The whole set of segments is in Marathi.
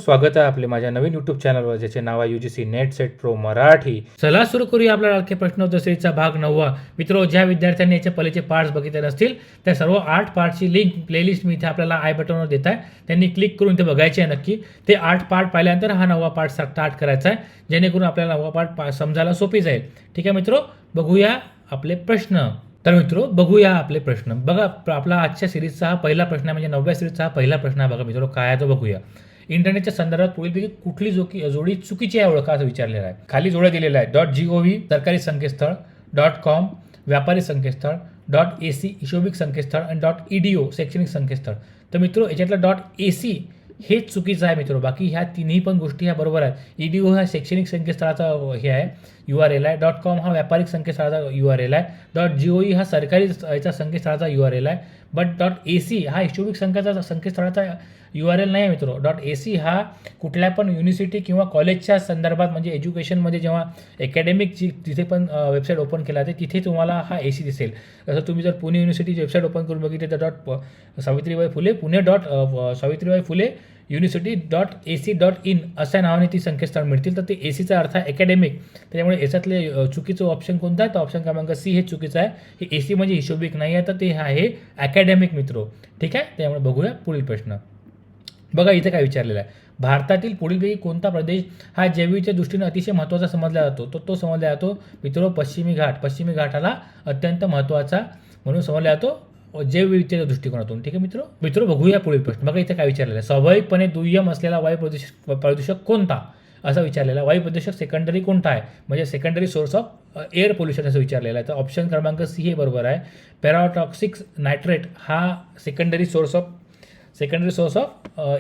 स्वागत आहे आपले माझ्या नवीन यूट्यूब चॅनलवर ज्याचे नाव आहे UGC net set pro Marathi. चला सुरू करूया आपला लाडके प्रश्नोत्तर सीरीजचा भाग 9. मित्रो, ज्या विद्यार्थ्यांनी याचे पहिलेचे पार्ट्स बघितले नसतील त्या सर्व 8 पार्टची लिंक प्लेलिस्ट मी इथे आपल्याला आय बटनवर देत आहे. त्यांनी क्लिक करून ते बघायचे आहे नक्की. ते 8 पार्ट पाहिल्यानंतर हा 9वा पार्ट स्टार्ट करायचा आहे, जेणेकरून आपल्याला 9वा पार्ट समजायला सोपी जाईल. ठीक आहे मित्रो, बघूया आपले प्रश्न. तर मित्रो, बघूया आपले प्रश्न. बघा, आपला आजच्या सिरीजचा हा पहिला प्रश्न आहे, म्हणजे 9व्या सिरीजचा हा पहिला प्रश्न आहे. बघा मित्रो, काय आहे तो बघूया. इंटरनेटच्या संदर्भात पुढीलपैकी कुठली जोडी चुकीची आहे ओळखा, असं विचारलेलं आहे. खाली जोड्या दिलेल्या आहेत. .gov सरकारी संकेतस्थळ, .com व्यापारी संकेतस्थळ, .ac हिशोबिक संकेतस्थळ आणि .edu शैक्षणिक संकेतस्थळ. तर मित्रो, याच्यातलं .ac हेच चुकीचं आहे मित्रो. बाकी ह्या तिन्ही पण गोष्टी ह्या बरोबर आहेत. edu हा शैक्षणिक संकेतस्थळाचा हे आहे, URL आहे. .com हा व्यापारिक संकेतस्थळाचा URL आहे. .gov हा सरकारी याचा संकेतस्थळाचा URL आहे. बट .ac हा हिशोबिक संकेतस्थळाचा URL नाही आहे मित्रो. .ac हा कुठल्या पण युनिव्हर्सिटी किंवा कॉलेजच्या संदर्भात, म्हणजे एज्युकेशनमध्ये जेव्हा अकॅडमिकची तिथे पण वेबसाईट ओपन केला तर तिथे तुम्हाला हा AC दिसेल. जसं तुम्ही जर पुणे युनिव्हर्सिटीची वेबसाईट ओपन करून बघितली तर सावित्रीबाई फुले पुणे सावित्रीबाई फुले university.ac.in अशा नावाने ती संकेतस्थळ मिळतील. तर ते ACचा अर्थ आहे अकॅडमिक. त्याच्यामुळे याच्यातले चुकीचं ऑप्शन कोणतं आहे, तर ऑप्शन क्रमांक C हे चुकीचं आहे. हे AC म्हणजे हिशोबिक नाही आहे, तर ते आहे अकॅडमिक मित्रो. ठीक आहे, त्यामुळे बघूया पुढील प्रश्न. बघा इथे काय विचारलेलं आहे. भारतातील पुढीलपैकी कोणता प्रदेश हा जैविकच्या दृष्टीने अतिशय महत्त्वाचा समजला जातो, तो समजला जातो मित्रो पश्चिमी घाट. पश्चिमी घाटाला अत्यंत महत्त्वाचा म्हणून समजला जातो जैवविविधतेच्या दृष्टिकोनातून. ठीक आहे मित्रो, बघूया पुढील प्रश्न. बघा इथे काय विचारलेलं आहे. स्वाभाविकपणे दुय्यम असलेला वायू प्रदूषक कोणता, असं विचारलेला. वायू प्रदूषक सेकंडरी कोणता आहे, म्हणजे secondary source of air pollution असं विचारलेलं आहे. तर ऑप्शन क्रमांक C हे बरोबर आहे. पॅराटॉक्सिक नायट्रेट हा secondary source of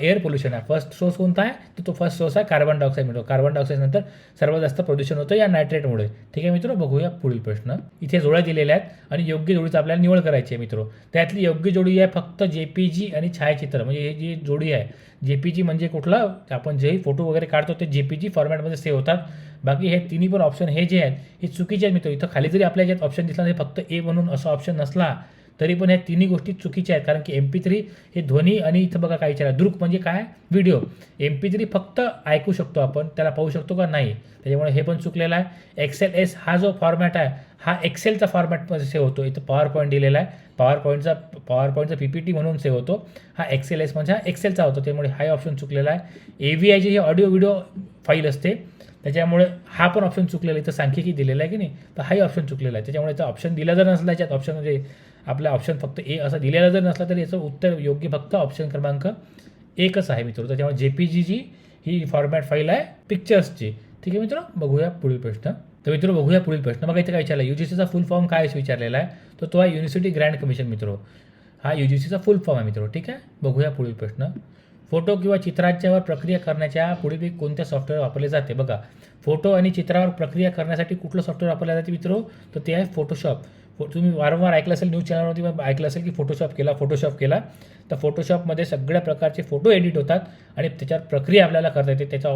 air pollution आहे. फर्स्ट सोर्स कोणता आहे, तर तो फर्स्ट सोर्स आहे कार्बन डायऑक्साईड मिळतो. कार्बन डायऑक्साईड नंतर सर्वात जास्त प्रदूषण होतं या नायट्रेटमुळे. ठीक आहे मित्रो, बघूया पुढील प्रश्न. इथे जोड्या दिलेल्या आहेत आणि योग्य जोडीचा आपल्याला निवड करायची आहे मित्रो. त्यातली योग्य जोडी आहे फक्त JPG आणि छायाचित्र, म्हणजे हे जी जोडी आहे JPG म्हणजे कुठला, आपण जे फोटो वगैरे काढतो ते JPG फॉर्मॅटमध्ये सेव्ह होतात. बाकी हे तिन्ही पण ऑप्शन हे जे आहेत हे चुकीचे आहेत मित्र. इथं खाली जरी आपल्या याच्यात ऑप्शन दिसला नाही, फक्त A म्हणून असा ऑप्शन नसला तरी पण ह्या तिन्ही गोष्टी चुकीच्या आहेत. कारण की MP3 हे ध्वनी आणि इथं बघा काय विचारा, दृक म्हणजे काय, व्हिडिओ. MP3 फक्त ऐकू शकतो आपण, त्याला पाहू शकतो का नाही, त्याच्यामुळे हे पण चुकलेलं आहे. XLS हा जो फॉर्मॅट आहे हा एक्सेलचा फॉर्मॅटमध्ये सेव्ह होतो. इथं पॉवर पॉईंट दिलेला आहे, पॉवर पॉईंटचा PPT म्हणून सेव्ह होतो. हा XLS म्हणजे हा एक्सेलचा होतो, त्यामुळे हा ऑप्शन चुकलेला आहे. AVI जी ही ऑडिओ व्हिडिओ फाईल असते, त्याच्यामुळे हा पण ऑप्शन चुकलेला आहे. इथं सांख्यिकी दिलेला आहे की नाही, तर हाही ऑप्शन चुकलेला आहे. त्याच्यामुळे इथं ऑप्शन दिला जर नसला, याच्यात ऑप्शन म्हणजे आपला ऑप्शन फक्त A असं दिलेला जर नसला तरी याचं उत्तर योग्य फक्त ऑप्शन क्रमांक 1च आहे मित्र. त्याच्यामुळे JPG जी ही फॉर्मॅट फाईल आहे पिक्चर्सची. ठीक आहे मित्र, बघूया पुढील प्रश्न. तर मित्र, बघूया पुढील प्रश्न. बघा इथे काय विचारलं, UGCचा फुल फॉर्म काय विचारलेला आहे, तर तो आहे युनिव्हर्सिटी ग्रँड कमिशन मित्रो. हा UGCचा फुल फॉर्म आहे मित्रो. ठीक आहे, बघूया पुढील प्रश्न. फोटो किंवा चित्रांच्यावर प्रक्रिया करण्याच्या पुढे कोणत्या सॉफ्टवेअर वापरले जाते. बघा, फोटो आणि चित्रावर प्रक्रिया करण्यासाठी कुठलं सॉफ्टवेअर वापरले जाते मित्रो, तर ते आहे फोटोशॉप. तुम्ही वारंवार ऐकलं असेल, न्यूज चॅनलवरती ऐकलं असेल की फोटोशॉप केला. तर फोटोशॉपमध्ये सगळ्या प्रकारचे फोटो एडिट होतात आणि त्याच्यावर प्रक्रिया आपल्याला करता येते. त्याच्या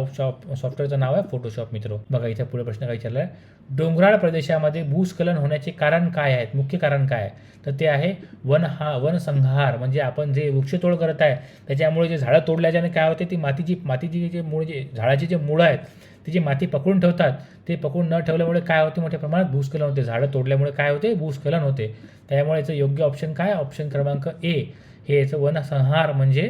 सॉफ्टवेअरचं नाव आहे फोटोशॉप मित्रो. बघा इथे पुढे प्रश्न काय विचारला आहे. डोंगराळ प्रदेशामध्ये भूस्खलन होण्याचे कारण काय आहेत, मुख्य कारण काय आहे, तर ते आहे वनसंहार. म्हणजे आपण जे वृक्षतोड करत आहे त्याच्यामुळे जे झाडं तोडल्याच्याने काय होते, ती मातीची जे मूळ, जे झाडाची जे मुळं आहेत ती जी माती पकडून ठेवतात, ते पकडून न ठेवल्यामुळे काय होते, मोठ्या प्रमाणात भूस्खलन होते. झाडं तोडल्यामुळे काय होते, भूस्खलन होते. त्यामुळे याचं योग्य ऑप्शन काय, ऑप्शन क्रमांक A हे याचं वनसंहार, म्हणजे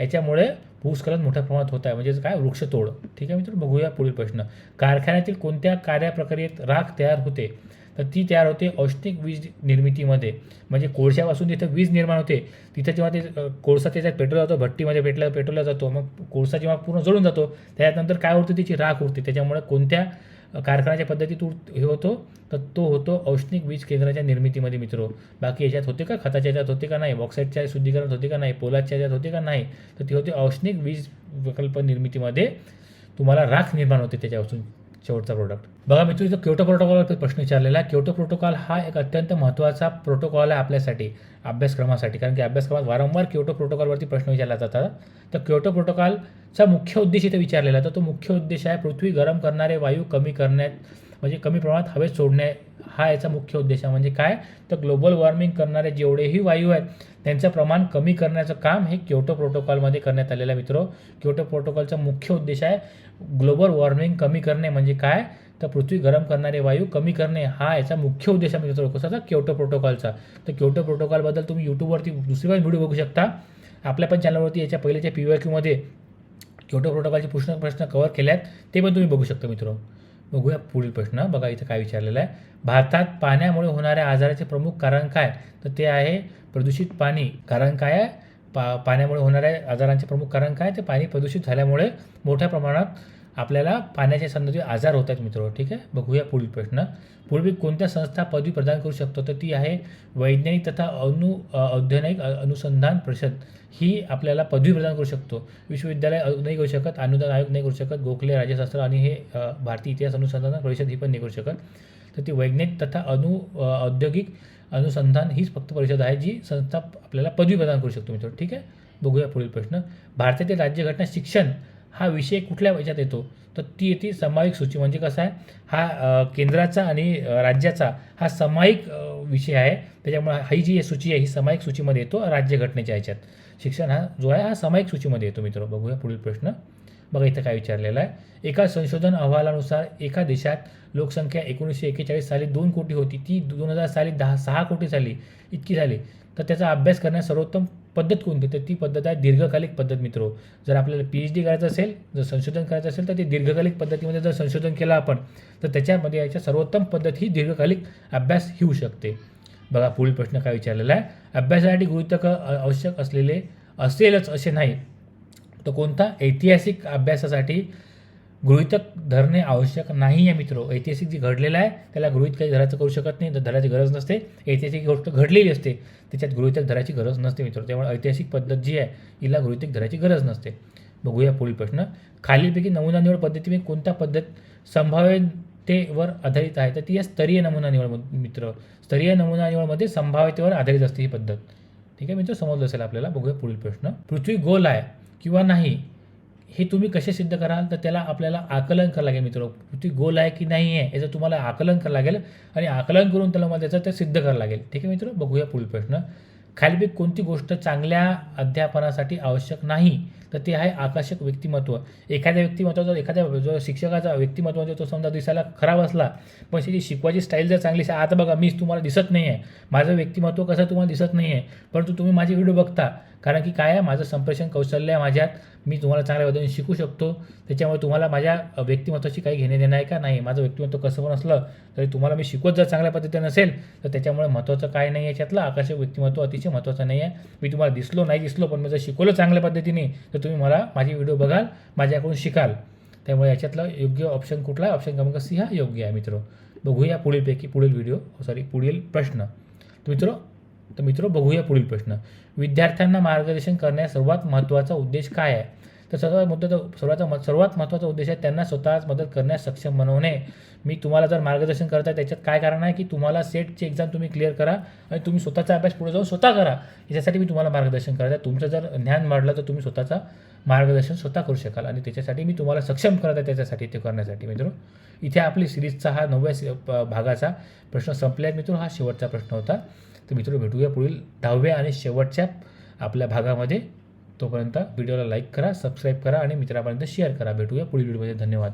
याच्यामुळे भूस्खलन मोठ्या प्रमाणात होत आहे, म्हणजे काय, वृक्षतोड. ठीक आहे मित्र, बघूया पुढील प्रश्न. कारखान्यातील कोणत्या कार्यप्रक्रियेत राख तयार होते, तर ती तयार होते औष्णिक वीज निर्मितीमध्ये. म्हणजे कोळशापासून जिथं वीज निर्माण होते तिथं जेव्हा ते कोळसा त्याच्यात पेटवला जातो, भट्टीमध्ये पेटवला जातो, मग कोळसा जेव्हा पूर्ण जळून जातो त्यानंतर काय होतं, त्याची राख उरते. त्याच्यामुळे कोणत्या कारखान्याच्या पद्धतीतून हे होतो, तर तो होतो औष्णिक वीज केंद्राच्या निर्मितीमध्ये मित्रो. बाकी याच्यात होते का, खताच्या याच्यात होते का नाही, बॉक्साईटच्या शुद्धीकरण होते का नाही, पोलादच्या याच्यात होते का नाही, तर ती होते औष्णिक वीज प्रकल्प निर्मितीमध्ये तुम्हाला राख निर्माण होते त्याच्यापासून. शेवटचा प्रोडक्ट बघा मित्र, इथं क्योटो प्रोटोकॉलवर प्रश्न विचारलेला आहे. क्योटो प्रोटोकॉल हा एक अत्यंत महत्त्वाचा प्रोटोकॉल आहे आपल्यासाठी, अभ्यासक्रमासाठी. कारण की अभ्यासक्रमात वारंवार क्योटो प्रोटोकॉलवरती प्रश्न विचारला जातात. तर क्योटो प्रोटोकॉलचा मुख्य उद्देश इथे विचारलेला, तर तो मुख्य उद्देश आहे पृथ्वी गरम करणारे वायू कमी करण्यात म्हणजे कमी प्रमाणात हवेत सोडणे हा याचा मुख्य उद्देश आहे. म्हणजे काय तर ग्लोबल वॉर्मिंग करणारे जेवढेही वायू आहेत त्यांचं प्रमाण कमी करण्याचं काम हे क्योटो प्रोटोकॉलमध्ये करण्यात आलेलं आहे मित्र. क्योटो प्रोटोकॉलचा मुख्य उद्देश आहे ग्लोबल वॉर्मिंग कमी करणे. म्हणजे काय तर पृथ्वी गरम करणारे वायू कमी करणे हा याचा मुख्य उद्देश आहे मित्र कशाचा क्योटो प्रोटोकॉलचा. तर क्योटो प्रोटोकॉलबद्दल तुम्ही यूट्यूबवरती दुसरी पण व्हिडिओ बघू शकता. आपल्या पण चॅनलवरती याच्या पहिल्याच्या PYQमध्ये क्योटो प्रोटोकॉलचे प्रश्न कव्हर केले आहेत ते पण तुम्ही बघू शकता मित्र. बघूया पुढील प्रश्न. बघा इथं काय विचारलेलं आहे. भारतात पाण्यामुळे होणाऱ्या आजाराचे प्रमुख कारण काय तर ते आहे प्रदूषित पाणी. कारण काय आहे पाण्यामुळे होणाऱ्या आजारांचे प्रमुख कारण काय ते पाणी प्रदूषित झाल्यामुळे मोठ्या प्रमाणात आपल्याला पाण्याच्या संबंधित आजार होतात मित्र. ठीक आहे. बघूया पुढील प्रश्न. पूर्वी कोणत्या संस्था पदवी प्रदान करू शकतो तर ती आहे वैज्ञानिक तथा औद्योगिक अनुसंधान परिषद. ही आपल्याला पदवी प्रदान करू शकतो. विश्वविद्यालय नाही करू शकत, अनुदान आयोग नाही करू शकत, गोखले राज्यशास्त्र आणि हे भारतीय इतिहास अनुसंधान परिषद ही पण नाही करू शकत. तर ती वैज्ञानिक तथा औद्योगिक अनुसंधान हीच फक्त परिषद आहे जी संस्था आपल्याला पदवी प्रदान करू शकतो मित्र. ठीक आहे. बघूया पुढील प्रश्न. भारतातील राज्यघटना शिक्षण हा विषय कुठल्या याच्यात येतो तर ती येते सामायिक सूची. म्हणजे कसं आहे हा केंद्राचा आणि राज्याचा हा सामायिक विषय आहे. त्याच्यामुळे ही जी सूची आहे ही सामायिक सूचीमध्ये येतो राज्यघटनेच्या ह्याच्यात. शिक्षण हा जो आहे हा सामायिक सूचीमध्ये येतो मित्र. बघूया पुढील प्रश्न. बघा इथं काय विचारलेलं आहे. एका संशोधन अहवालानुसार एका देशात लोकसंख्या 1941 साली 2 कोटी होती ती 2000 साली 6 कोटी झाली इतकी झाली. तर त्याचा अभ्यास करण्यास सर्वोत्तम पद्धत कोणती तर ती पद्धत आहे दीर्घकालिक पद्धत मित्र. जर आपल्याला PhD करायचं असेल जर संशोधन करायचं असेल तर ते दीर्घकालिक पद्धतीमध्ये जर संशोधन केलं आपण तर त्याच्यामध्ये याच्या सर्वोत्तम पद्धत ही दीर्घकालिक अभ्यास ही होऊ शकते. बघा पुढील प्रश्न काय विचारलेला आहे. अभ्यासासाठी गृहीतक आवश्यक असेलच असे नाही तर कोणता ऐतिहासिक अभ्यासासाठी गृहीतक धरणे आवश्यक नाही आहे मित्र. ऐतिहासिक जे घडलेलं आहे त्याला गृहीत काही धरायचं करू शकत नाही तर धरायची गरज नसते. ऐतिहासिक गोष्ट घडलेली असते त्याच्यात गृहीतक धरायची गरज नसते मित्र. त्यामुळे ऐतिहासिक पद्धत जी आहे हिला गृहीतक धरायची गरज नसते. बघूया पुढील प्रश्न. खालीलपैकी नमुना निवड पद्धतीने कोणता पद्धत संभाव्यतेवर आधारित आहे तर ती आहे स्तरीय नमुना निवड मित्र. स्तरीय नमुना निवडमध्ये संभाव्यतेवर आधारित असते ही पद्धत. ठीक आहे मित्र. समजलं असेल आपल्याला. बघूया पुढील प्रश्न. पृथ्वी गोल आहे किंवा नाही हे तुम्ही कसे सिद्ध कराल तर त्याला आपल्याला आकलन करावं लागेल मित्र. पृथ्वी गोल आहे की नाही आहे याचं तुम्हाला आकलन करावं लागेल आणि आकलन करून त्याला मला त्याचं ते सिद्ध करावं लागेल. ठीक आहे मित्र. बघूया पुढील प्रश्न. खालीलपैकी कोणती गोष्ट चांगल्या अध्यापनासाठी आवश्यक नाही तर ते आहे आकर्षक व्यक्तिमत्व. एखाद्या व्यक्तिमत्वाचा एखाद्या जो शिक्षकाचा व्यक्तिमत्व तो समजा दिसायला खराब असला पण त्याची शिकवायची स्टाईल जर चांगली असेल. आता बघा मीच तुम्हाला दिसत नाही आहे माझं व्यक्तिमत्व कसं तुम्हाला दिसत नाही आहे परंतु तुम्ही माझे व्हिडिओ बघता कारण की काय आहे माझं संप्रेषण कौशल्य आहे माझ्यात. मी तुम्हाला चांगल्या पद्धतीने शिकू शकतो. त्याच्यामुळे तुम्हाला माझ्या व्यक्तिमत्वाची काही घेणे देणं आहे का नाही. माझं व्यक्तिमत्व कसं पण असलं तरी तुम्हाला मी शिकवत जर चांगल्या पद्धतीने नसेल तर त्याच्यामुळे महत्त्वाचं काय नाही आहे याच्यातलं आकर्षक व्यक्तिमत्व अतिशय महत्त्वाचं नाही आहे. मी तुम्हाला दिसलो नाही दिसलो पण मी जर शिकवलं चांगल्या पद्धतीने तर तुम्ही मला माझी व्हिडिओ बघाल माझ्याकडून शिकाल. त्यामुळे याच्यातलं योग्य ऑप्शन कुठला आहे ऑप्शन क्रमांक C हा योग्य आहे मित्र. बघूया पुढील प्रश्न. तर मित्र बघूया पुढील प्रश्न. विद्यार्थ्यांना मार्गदर्शन करण्यास सर्वात महत्त्वाचा उद्देश काय आहे तर सर्वात महत्त्वाचा उद्देश आहे त्यांना स्वतःच मदत करण्यास सक्षम बनवणे. मी तुम्हाला जर मार्गदर्शन करता त्याच्यात काय कारण आहे की तुम्हाला सेटची एक्झाम तुम्ही क्लिअर करा आणि तुम्ही स्वतःचा अभ्यास पुढे जाऊन स्वतः करा. याच्यासाठी मी तुम्हाला मार्गदर्शन करत आहे. तुमचं जर ज्ञान वाढलं तर तुम्ही स्वतःचा मार्गदर्शन स्वतः करू शकाल आणि त्याच्यासाठी मी तुम्हाला सक्षम करत आहे त्याच्यासाठी ते करण्यासाठी मित्र. इथे आपली सिरीजचा हा 9व्या भागाचा प्रश्न संपल्यात मित्र. हा शेवटचा प्रश्न होता. तर मित्र भेटूया पुढील 10व्या आणि शेवटच्या आपल्या भागामध्ये. तोपर्यंत व्हिडिओला लाईक करा सबस्क्राईब करा आणि मित्रापर्यंत शेअर करा. भेटूया पुढील व्हिडिओमध्ये. धन्यवाद.